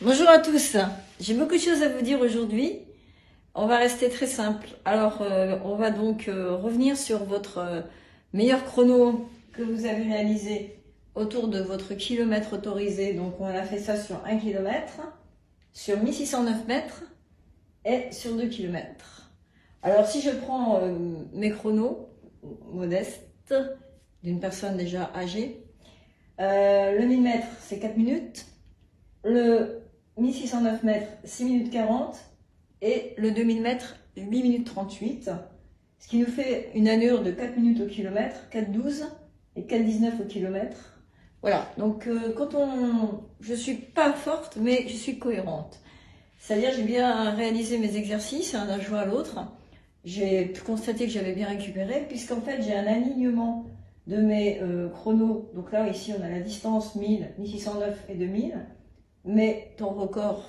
Bonjour à tous, j'ai beaucoup de choses à vous dire aujourd'hui. On va rester très simple. Alors, on va donc revenir sur votre meilleur chrono que vous avez réalisé autour de votre kilomètre autorisé. Donc, on a fait ça sur 1 km, sur 1609 mètres et sur 2 km. Alors, si je prends mes chronos modestes d'une personne déjà âgée, le 1000 mètres, c'est 4 minutes. Le 1609 mètres, 6 minutes 40 et le 2000 mètres, 8 minutes 38, ce qui nous fait une allure de 4 minutes au kilomètre, 4,12 et 4,19 au kilomètre. Voilà, donc je suis pas forte, mais je suis cohérente. C'est-à-dire j'ai bien réalisé mes exercices d'un jour à l'autre. J'ai pu constater que j'avais bien récupéré, puisqu'en fait j'ai un alignement de mes chronos. Donc là, ici, on a la distance 1000, 1609 et 2000. Mais ton record,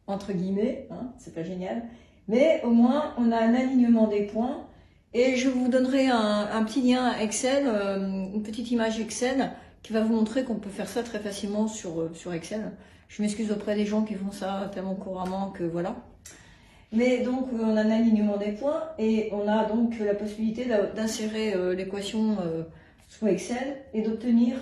entre guillemets, hein, c'est pas génial, mais au moins on a un alignement des points et je vous donnerai un petit lien Excel, une petite image Excel qui va vous montrer qu'on peut faire ça très facilement sur Excel. Je m'excuse auprès des gens qui font ça tellement couramment que voilà. Mais donc on a un alignement des points et on a donc la possibilité d'insérer l'équation sous Excel et d'obtenir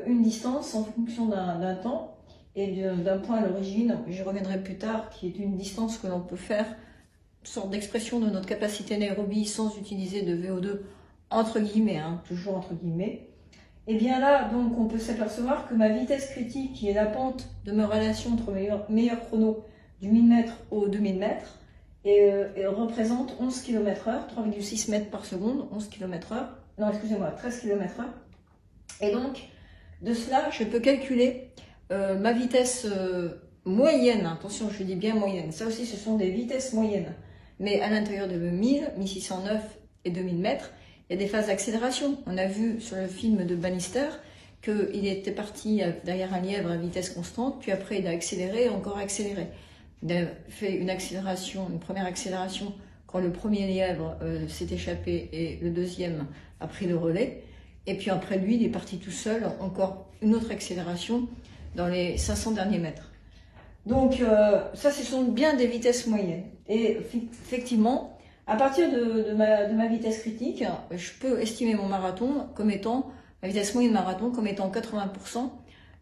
une distance en fonction d'un temps et d'un point à l'origine, je reviendrai plus tard, qui est une distance que l'on peut faire, une sorte d'expression de notre capacité anaérobie sans utiliser de VO2, entre guillemets, hein, toujours entre guillemets. Et bien là, donc, on peut s'apercevoir que ma vitesse critique, qui est la pente de ma relation entre meilleur chrono du 1000 mètres au 2000 mètres, et représente 11 km/h, 3,6 mètres par seconde, 11 km/h, non, excusez-moi, 13 km/h. Et donc, de cela, je peux calculer ma vitesse moyenne, attention je dis bien moyenne, ça aussi ce sont des vitesses moyennes, mais à l'intérieur de 1000, 1609 et 2000 mètres, il y a des phases d'accélération. On a vu sur le film de Bannister qu'il était parti derrière un lièvre à vitesse constante, puis après il a accéléré et encore accéléré. Il a fait une accélération, une première accélération quand le premier lièvre s'est échappé et le deuxième a pris le relais, et puis après lui il est parti tout seul, encore une autre accélération dans les 500 derniers mètres. Donc ça, ce sont bien des vitesses moyennes. Et effectivement, à partir de ma vitesse critique, je peux estimer mon marathon comme étant, la vitesse moyenne marathon, comme étant 80%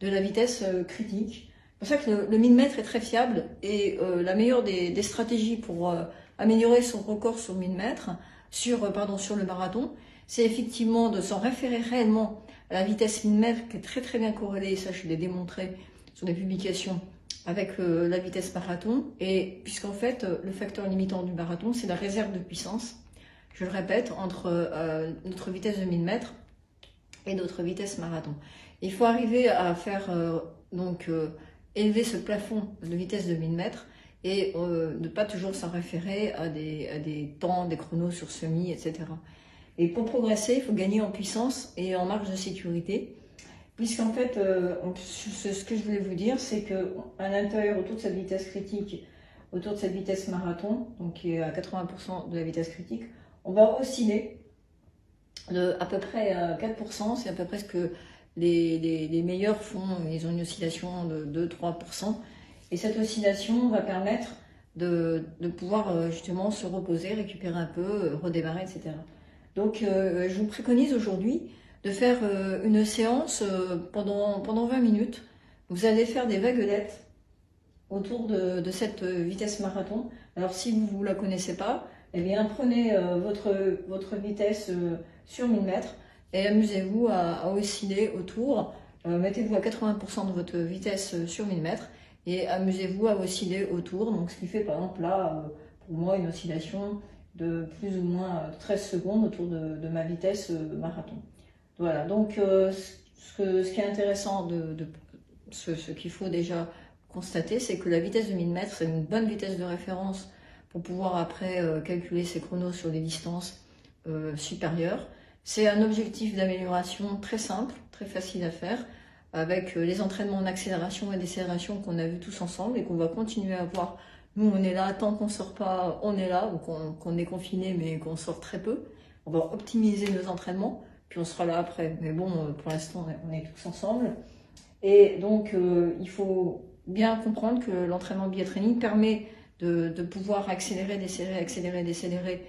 de la vitesse critique. C'est pour ça que le 1000 mètres est très fiable et la meilleure des stratégies pour améliorer son record sur 1000 mètres, sur le marathon, c'est effectivement de s'en référer réellement à la vitesse 1000 mètres qui est très très bien corrélée, et ça je l'ai démontré sur des publications, avec la vitesse marathon. Et puisqu'en fait le facteur limitant du marathon c'est la réserve de puissance, je le répète, entre notre vitesse de 1000 mètres et notre vitesse marathon. Il faut arriver à faire élever ce plafond de vitesse de 1000 mètres et ne pas toujours s'en référer à des temps, des chronos sur semi, etc. Et pour progresser, il faut gagner en puissance et en marge de sécurité, puisqu'en fait, ce que je voulais vous dire, c'est qu'à l'intérieur, autour de cette vitesse critique, autour de cette vitesse marathon, donc qui est à 80% de la vitesse critique, on va osciller de à peu près 4%, c'est à peu près ce que les meilleurs font, ils ont une oscillation de 2-3%, et cette oscillation va permettre de pouvoir justement se reposer, récupérer un peu, redémarrer, etc. Donc je vous préconise aujourd'hui de faire une séance pendant 20 minutes. Vous allez faire des vaguelettes autour de cette vitesse marathon. Alors si vous ne la connaissez pas, eh bien prenez votre vitesse sur 1000 mètres et amusez-vous à osciller autour. Mettez-vous à 80% de votre vitesse sur 1000 mètres et amusez-vous à osciller autour. Donc ce qui fait par exemple là, pour moi, une oscillation de plus ou moins 13 secondes autour de ma vitesse marathon. Voilà, donc ce qui est intéressant, ce qu'il faut déjà constater, c'est que la vitesse de 1000 mètres, c'est une bonne vitesse de référence pour pouvoir après calculer ses chronos sur des distances supérieures. C'est un objectif d'amélioration très simple, très facile à faire, avec les entraînements en accélération et décélération qu'on a vu tous ensemble et qu'on va continuer à voir. Nous, on est là, tant qu'on ne sort pas, on est là, ou qu'on est confiné, mais qu'on sort très peu. On va optimiser nos entraînements, puis on sera là après. Mais bon, pour l'instant, on est tous ensemble. Et donc, il faut bien comprendre que l'entraînement billet training permet de pouvoir accélérer, décélérer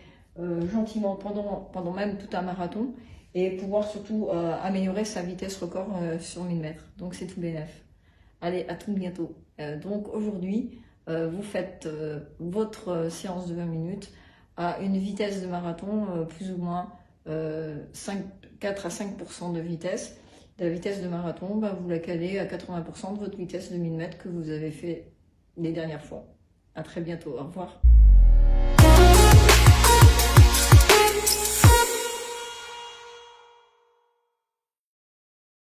gentiment pendant même tout un marathon et pouvoir surtout améliorer sa vitesse record sur 1000 mètres. Donc c'est tout bénef. Allez, à tout bientôt. Donc aujourd'hui, vous faites votre séance de 20 minutes à une vitesse de marathon plus ou moins 4 à 5% de vitesse. La vitesse de marathon, vous la calez à 80% de votre vitesse de 1000 mètres que vous avez fait les dernières fois. À très bientôt. Au revoir.